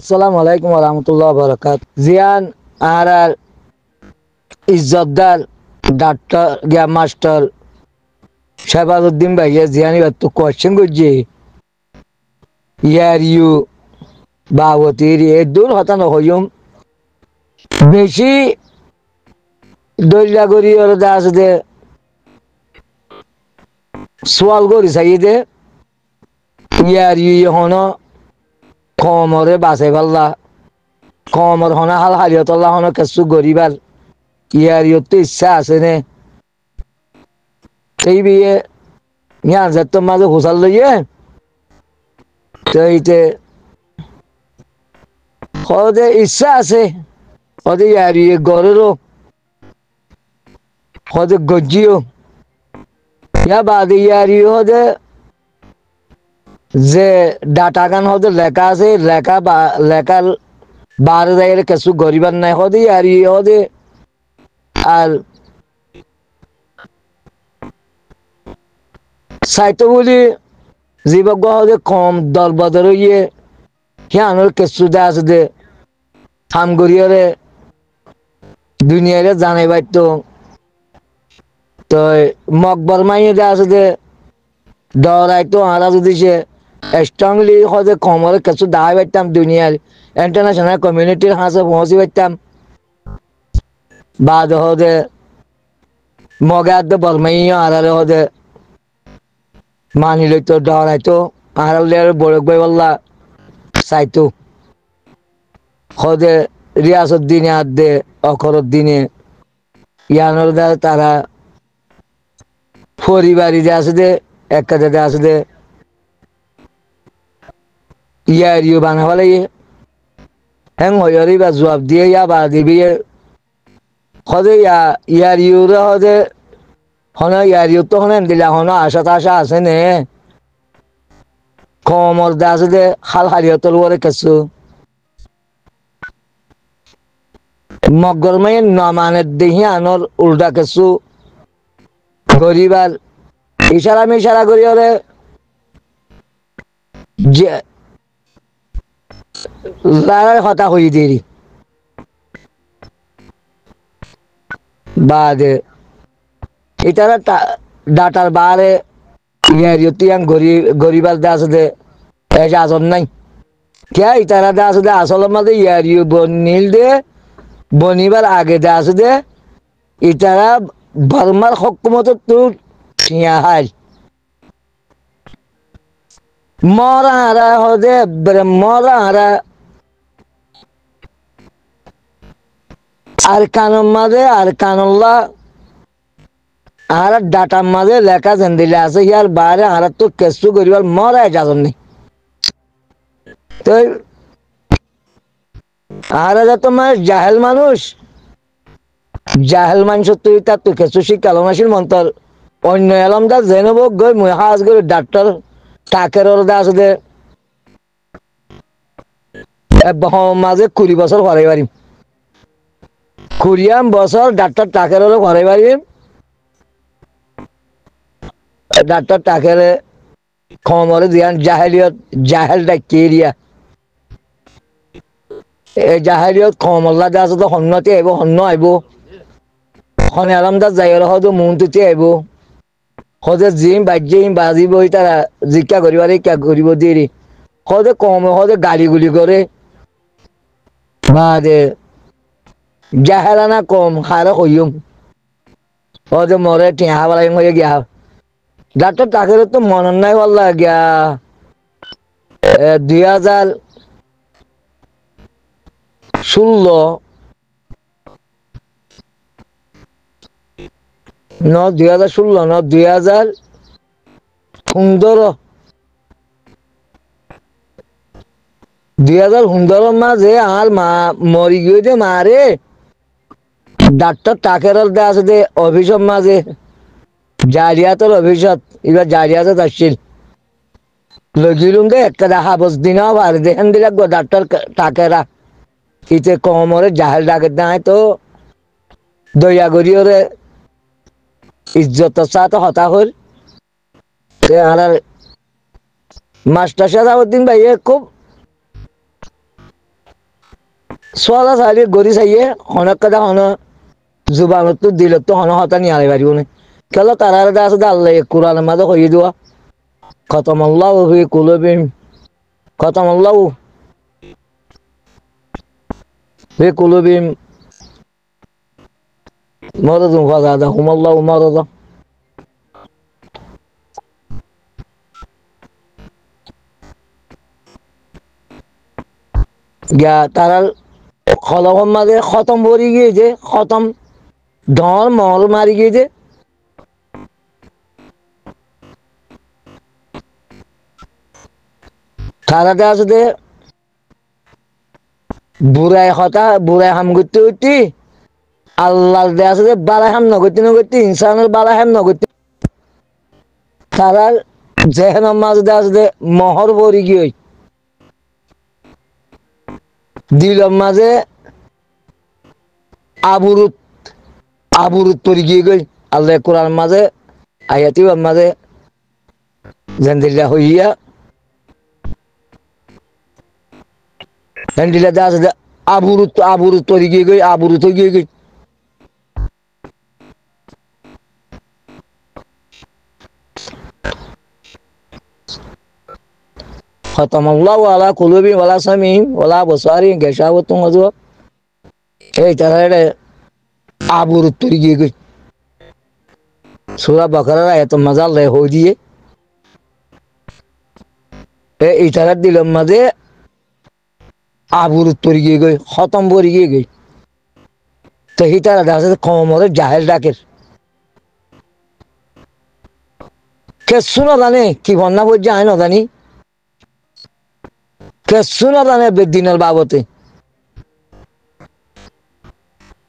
আসসালামু আলাইকুম রহমতুল্লাহ বরকাত জিয়ান আর ইজ্জতদার ডাক্তার গিয়া মাস্টার শেবাজউদ্দিন ভাইয়া জিয়ানি তো কোয়েশ্চেন করছে ইয়ার ইউ বাবতির এ দূর হতা নহইম বেশি দৈলা করি ওর দাস দে সোয়াল করি চাই দে ইয়ার ইউ হন কমরে বাঁচাই পাল্লা কমর হনা হাল হারিয়তল্লা হন কেসু গরিবার ইয়ার ইউ তো ইচ্ছা আছে নে সেই বিয়ে ইয়ার যাত মাঝে হুসাল লইয়ে তো এইতে হদে ইচ্ছা আছে হদে ইয়ার ইয়ে গরেরও হদে গজ্জিও ইয়া বাদে ইয়ার ইয়ে হদে যে ডাটা গান হদে লেখা আছে লেখার বারে যাইলে কিছু গরিবার নাই হদে আর ইয়ে হদে আর সাইতো বলি জীবজ্ঞ হদে কম দল বদর ইয়ে হিয়ানোর কিছু দে আছে দে থাম গরিয়রে দুনিয়ারে জানাই বাইতো তো মকবর মাইয়ে দে আছে দে ডরাইতো আরা যদি সে স্ট্রংলি হদে কমরে কিছু দাঁড়াই পারতাম দুনিয়ার ইন্টারন্যাশনাল কমিউনিটির হাসে পৌঁছে পারতাম বাদ হদে মগাদ বরমাইয়া আরারে হদে মানি লইতো ডরাইতো আরালে বড় বই বললা চাইতো হদে রিয়াসত দিনে আর দে অখরত দিনে ইয়ানোর দ্বারা তারা পরিবারই যে আছে দে একটা দে আছে দে ইয়ার ইউ বানাবা লাগে হ্যাং হইরি বা জবাব দিয়ে ইয়া বা দিবি হদে ইয়ার ইউরে হদে হন ইয়ার ইউ তো হন দিলা হন আশা তাশা আছে নে কমর দে আছে দে হাল হারিয়তর ওরে কিছু মগরমাই নমানের দেহি আনর উল্টা কিছু গরিবার ইশারা মিশারা করি ওরে যে লারার কথা হই দিই বাদে এটারা ডাটার বারে ইয়ারিয়তিয়াং গরিবার দে আছে দে এসে আসন নাই কে ইতারা দে আছে দে আসলের মধ্যে ইয়ারিও বনিল দে বনিবার আগে দে আছে দে ইতারা বর্মার হকুমত তো ঠিয়া হাই মরা হারা হদে মরা হারা আর কানুন মাঝে আর কানুল্লা আর ডাটার মাঝে লেখা যেন দিলে আছে ইয়ার বাইরে আর তো কেসু করিবার মরা যাজন নেই তো আর তোমার জাহেল মানুষ তুই তার তো কেসু শিক্ষা মাসির মন্তর অন্য এলমদা জেনব গই মুই হাজ করে ডাক্তার টাকের দা আছে দে মাঝে 20 বছর হরাই পারিম 20 বছর ডাক্তার টাকের হরাই পারিম ডাক্তার টাকেরে কমরে দিয়ান জাহেল ডাক্তেরিয়া এই জাহেলিয়ত কমল্লা দা আছে তো হন্নতে আইব হন্ন আইব হনে আলমদা যাইর হদে মন্ত্রীতে আইব হদে জিম বাজ্যিম বাজিব তারা জিজ্ঞা করিবার ইচ্ছা করিব দেরি হদে কম হদে গালি গুলি করে বাদে জাহেলানা কম হারে হইম হদে মরে টিয়া বালাই হয়ে গিয়া ডাক্তার টাকের তো মনন নাই বললা গিয়া 2016 মাঝে আর মা মরি গিয়ে যে মারে ডাক্তার টাকের দে আছে দে অভিশপ মাঝে জারিয়াতের অভিশপ এবার জারিয়াতে আসছিল লগিলুম দে একটা হাবস দিনও আর দেখেন দিলাক ডাক্তার টাকেরা ইতে কমরে জাহেল ডাকের দেয় তো দয়া করি ওরে ইজ্জতের সাথে হতা হল আর মাস্টার শেখাউদ্দিন ভাই খুব সোয়ালা চাইলে গড়ি চাইয়ে অনেক কথা হন জুবানত তো দিল তো হন হতা নিয়ে আলাই পারিব না কেন তারা আছে আল্লাহ কোরআনের মাঝে কইয়ে দেওয়া খতম আল্লাহ ফি কুলুবিহিম খতম আল্লাহ ফি কুলুবিহিম মারাদুন ফাযাদাহুম আল্লাহু মারাদা গা তারা খলকম মাঝে খতম ভরি গিয়েছে খতম ধর মহল মারি গিয়েছে তারাতে আসতে বুড়াই কথা বুড়াই হাম করতে করতে আল্লাহ আসতে বালাই হাম নগরতে নগরতে ইনসানের বালাই হাম নগরতে তারা জেহেনের মাঝে আসতে মহর ভরি গিয়ে দিলর মাঝে আবুরুত আবুরুত পরি গিয়ে গই আল্লাহ কোরআন মাঝে আয়াতি মাঝে জেন্দিল্লা হইয়া জেন্দিল্লা দাস আবুরুত আবুরুত পরি গিয়ে গই আবুরুত গিয়ে গই খতম আল্লাহু আলা কুলুবিহিম ওয়ালা সামিহিম ওয়ালা আবসারিহিম গিশাওয়াতুন ওয়া এই তারা আবুরুত পরি গিয়ে গই সূরা বাকারার আয়াত মাঝে আল্লাহ হই দিয়ে এই তারা দিলর মাঝে আবুরুত পরি গিয়ে গই খতম পরি গিয়ে গই তো হি তারা দাসে কমরে জাহেল ডাকের কেসু না জানে কি বন্যা পর্যায়ে আয় না জানি কেসু না জানে বেদিনের বাবতে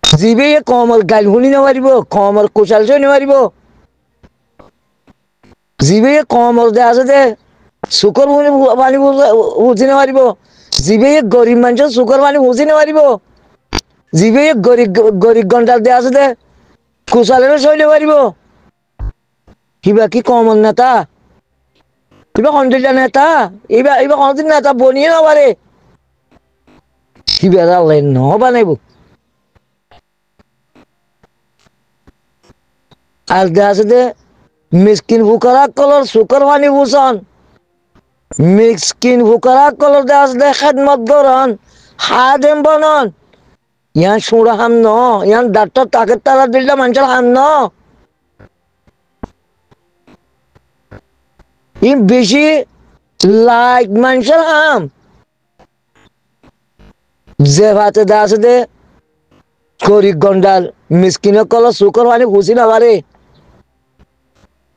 জিবে কমর গাল শুনি নামারিব কমর কোচাল চই নামারিব জিবে কমর দে আছে দে শুকর পানি বুঝি নামারিব জিবে গরিব মানুষের শুকর পানি বুঝি নামারিব জিবে গরিব গরিব ঘন্টার দে আছে দে কোচালেরও চই নামারিব কিবা কি কমর নেতা কিবা কন্ট্রিটা নেতা এবার এবার কোনদিন নেতা বনিয়ে না পারে কিবা আল্লাহ ন বানাইব আর দে আছে দে মিসকিন ফুকারা কলর শুকর পানি বুঝন মিসকিন ফুকারা কলর দে আছে দে খেদমত গরন হাদেম বনন ইয়ান সুরা হাম ন ইয়ান ডাক্তার তাকে তারা দিল্লা মানুষের হাম ন ই বেশি লাইক মানুষের হাম যে ভাতে দে আছে দে গরিব গন্ডার মিসকিন কলর শুকর পানি বুঝি না পারে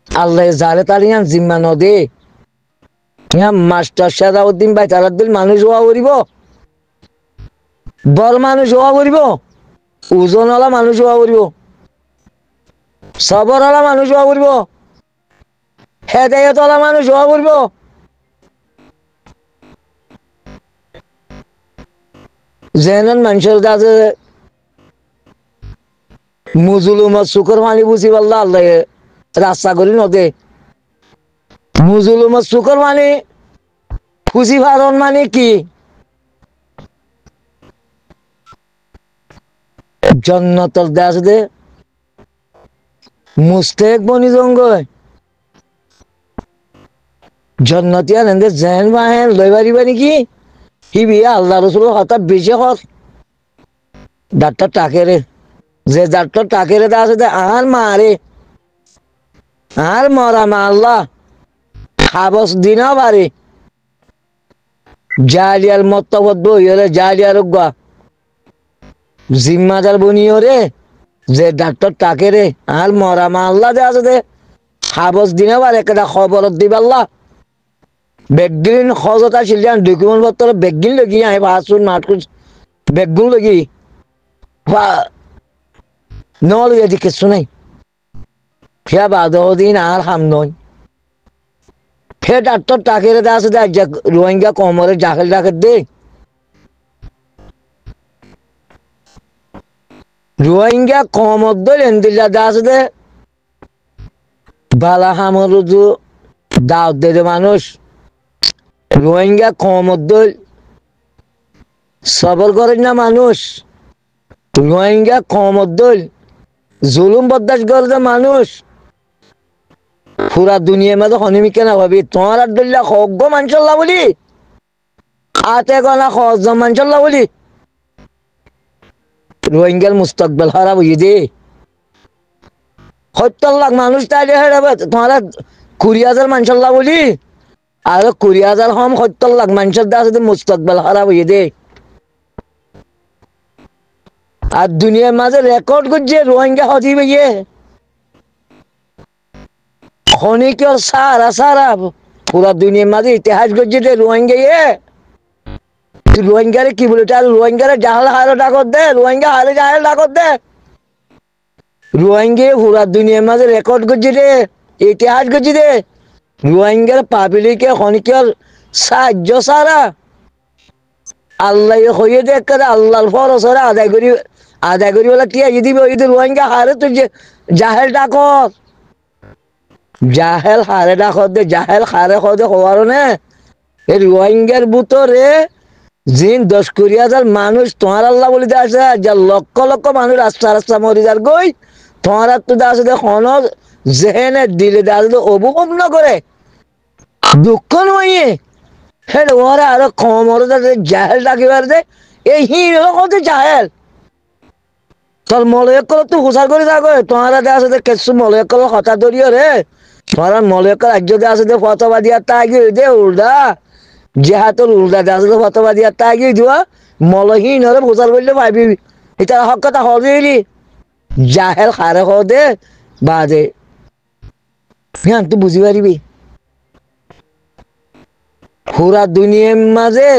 আল্লাহ জালে তার ইয়ান জিম্মা ন দে ইয়ান মাস্টার সাদাউদ্দিন ভাই তারা দিল মানুষ হওয়া করিব বড় মানুষ হওয়া করিব ওজনওয়ালা মানুষ হওয়া করিব সবরওয়ালা মানুষ হওয়া করিব হেদায়তওয়ালা মানুষ হওয়া করিব যেন মানুষের কাছে মুজুলুমত শুকর পানি বুঝি পারল আল্লাহ রাস্তা করি নদে মুজুলুমত শুকর পানি খুশি ভারণ মানে কি জন্নতর দাস দে মুস্তেক বনি জঙ্গল জন্নতিয়া নেন্দে জেন বাহেন লই পারিবা নেকি হি বিয়া আল্লাহ রসুলের কথা বেশি হক ডাক্তার টাকেরে যে ডাক্তার টাকেরে দাস দে আর মারে আর মরা মা আল্লাহ খাবস দিনা পারে জালিয়াল মতবদ্ধ হইলে জালিয়ার গা জিম্মাদার বনিও রে যে ডাক্তার তাকে রে আর মরা মা আল্লাহ দে আছে দে খাবস দিনা পারে একটা খবর দিব আল্লাহ বেগদিন খজত আসিল ডকুমেন্ট পত্র বেগিন লগি আহে পাঁচশো নাটক বেগুন লগি নলগি আজি কিছু নাই ফিয়া বাদ দিন আর হাম নয় ফে ডাক্তার টাকে রে আছে দে রোহিঙ্গা কমরে জাকেল ডাকে দে রোহিঙ্গা কমর দল এন্দিল্লা দাস দে বালা হামর দাওয়াত দে মানুষ রোহিঙ্গা কমর দল সবর করেন না মানুষ, রোহিঙ্গা কমত দল জুলুম বরদাস্ত করে মানুষ পুরা দুনিয়ার মাঝে হনিমিকে না ভাবি তোমার আর দল্লা হজ্ঞ মানসল্লা বলি আতে গনা হজ মানসল্লা বলি রোহিঙ্গার মুস্তকবেল হারা বুঝি দে 70 লাখ মানুষ তাইলে হেরাবে তোমার 20,000 মানসল্লা বলি আর 20,000 হম 70 লাখ মানুষের দাসে মুস্তকবেল হারা বুঝি দে আর দুনিয়ার মাঝে রেকর্ড করছে রোহিঙ্গা হতি ভাইয়ে খনিকর সারা সারা পুরা দুনিয়ার মাঝে ইতিহাস করছে যে রোহিঙ্গা তুই রোহিঙ্গারে কি বলে তার রোহিঙ্গারে জাহাল হারে ডাকত দে রোহিঙ্গা হারে জাহাল ডাকত দে রোহিঙ্গা পুরা দুনিয়ার মাঝে রেকর্ড করছে রে ইতিহাস করছে রে রোহিঙ্গার পাবলিকে খনিকর সাহায্য সারা আল্লাহ হয়ে দেখ করে আল্লাহর ফরজ আদায় করি বলে টিয়া যদি ওই রোহিঙ্গা হারে তুই জাহেল ডাকত জাহেল হারে ডাকত দে জাহেল হারে খদে হওয়ার নে এই রোহিঙ্গার ভিতরে জিন 10-20,000 মানুষ তোমার আল্লাহ বলি আছে যা লক্ষ লক্ষ মানুষ রাস্তা রাস্তা মরি যার গই তোমার তো আছে খন জেহেনে দিলে আছে অবুকম ন করে দুঃখ নয় হে ওরা আরো কমর জাহেল ডাকিবার দে এই হিন হতে জাহেল তোর মলয় কল তুই হুসার করে যাবে তোমার আছে কিছু মলয় কল হঠাৎ ধরিও রে তোমার মলয় কল রাজ্য আছে ফতবাদী আর তা দে উল্টা জেহাতর উল্টা আছে ফতবাদী আর তা দিবা মলহীন হরে হুসার করলে পাইবি এটা হক কথা হবেলি জাহেল খারে দে বাদে হ্যাঁ তুই বুঝি পারিবি পুরা দুনিয়ার মাঝে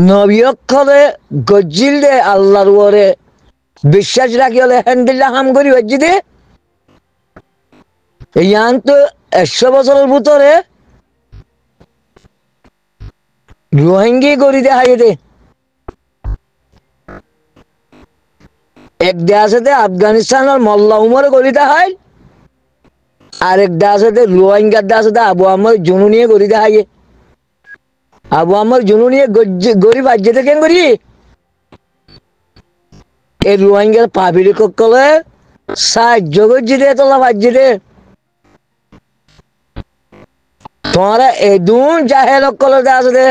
নবী অক্ষরে গজ্জিল দে আল্লাহর ওরে বিশ্বাস রাখি হলে হ্যান্ডিল্লা হাম করি বাজি দে ইয়ান তো 100 বছরের ভিতরে রোহিঙ্গি করি দে হাই দে এক দেশে আফগানিস্তানের মোল্লা উমর করিতে হয় আরেক দেশে রোহিঙ্গার দেশে আবু আহমদ জুনুনিয়ে করিতে হয় আবু আহমদ জুনুনিয়ে গরিব আজ্যতে কেন করি এই রোহিঙ্গার পাবলিক কলে সাহায্য করছি রে তোলা ভাজ্যি রে তোমারা এদিন জাহেল কলে আছে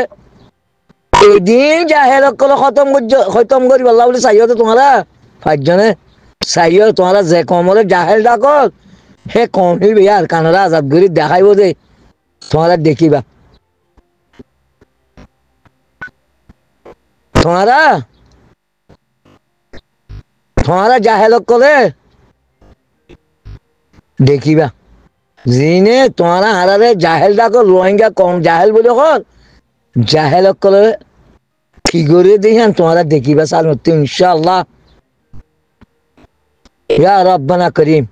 এদিন জাহেল কলে খতম করি বললা বলে চাইও তো তোমারা 5 জনে চাইও তোমারা যে কমরে জাহেল ডাকত হে কমিবি আর কানারা আজাদ করি দেখাইব দে তোমারা দেখিবা তোমারা জাহেল কলে দেখিবা জিনে তোমারা হারারে জাহেল ডাকো রোহিঙ্গা কম জাহেল বলে কর জাহেল কলে কি করে দিহান তোমারা দেখিবা সাল মতো ইনশাআল্লাহ ইয়া রব্বানা করিম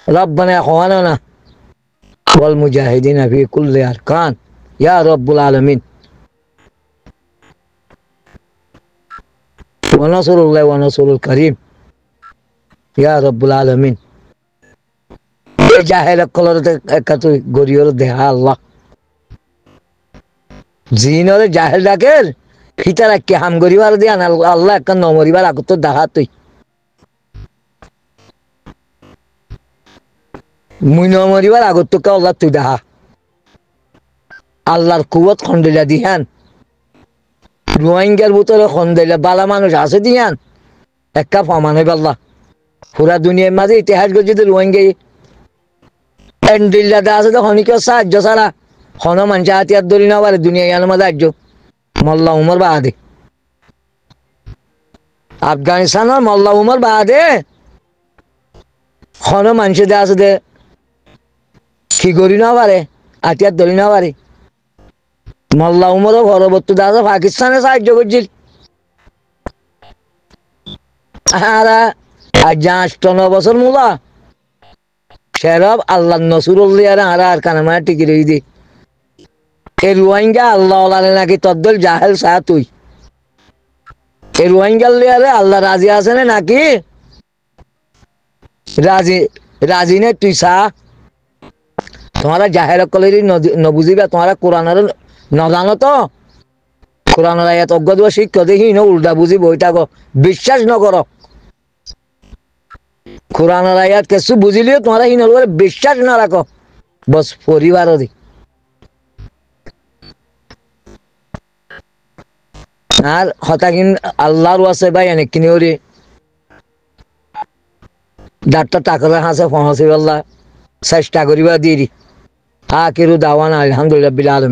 ربنا اخواننا والمجاهدين في كل اركان يا رب العالمين ونصر الله ونصر الكريم يا رب العالمين জাহেল কলরতে কত গরিয়র দেহা আল্লাহ জিনরে জাহেল ডাকের ফিতার কি হাম গরিবার দিয়ান আল্লাহ এক নমরিবার আগত দেখা তুই মুই নমরিবার আগত কে আল্লাহ তুই দেখা আল্লাহর কুবত খন্ডিলা দিহান রোহিঙ্গার ভিতরে খন্ডিলা বালা মানুষ আছে দিহান একা ফমান হইব আল্লাহ পুরা দুনিয়ার মাঝে ইতিহাস করছে তো রোহিঙ্গা এন্ডিল্লা দা আছে তো খনিক সাহায্য ছাড়া খন মানুষ হাতিয়ার ধরি না পারে দুনিয়া জ্ঞান মাঝে আর্য মোল্লা উমর বাদে আফগানিস্তানের মোল্লা উমর বাদে খন মানুষ দে আছে দে কি করি না পারে হাতিয়ার ধরি না পারে মোল্লা উমরও পরবর্তী দা আছে পাকিস্তানে সাহায্য করছিল আর আজ 8-9 বছর মূলা সেরব আল্লাহ নসুরুল্লাহ আর কানামায় টিকি রই দি এই রোহিঙ্গা আল্লাহ নাকি তদ্দল জাহেল সাহ তুই এই রোহিঙ্গা লিয়ারে আল্লাহ রাজি আছে না নাকি রাজি নে তুই সাহ তোমারা জাহের কলেরই নবুঝিবা, তোমারা কোরআনের নজানো তো, কোরআনের আয়াত অজ্ঞ দেওয়া শিক্ষা দেখি ন উল্টা বুঝি বইটা গো, বিশ্বাস নকর। কোরআনের আয়াত কিছু বুঝিলেও তোমরা হিনর করে বিশ্বাস না রাখো, বস পরিবার দি। আর হতাকিন আল্লাহর আছে ভাই অনেক কিনে ওরে ডাক্তার টাকা হাসে পৌঁছিবাল্লা চেষ্টা করিবা দিরি। আখিরু দাওয়ানা আলহামদুলিল্লাহ বিল আলামিন।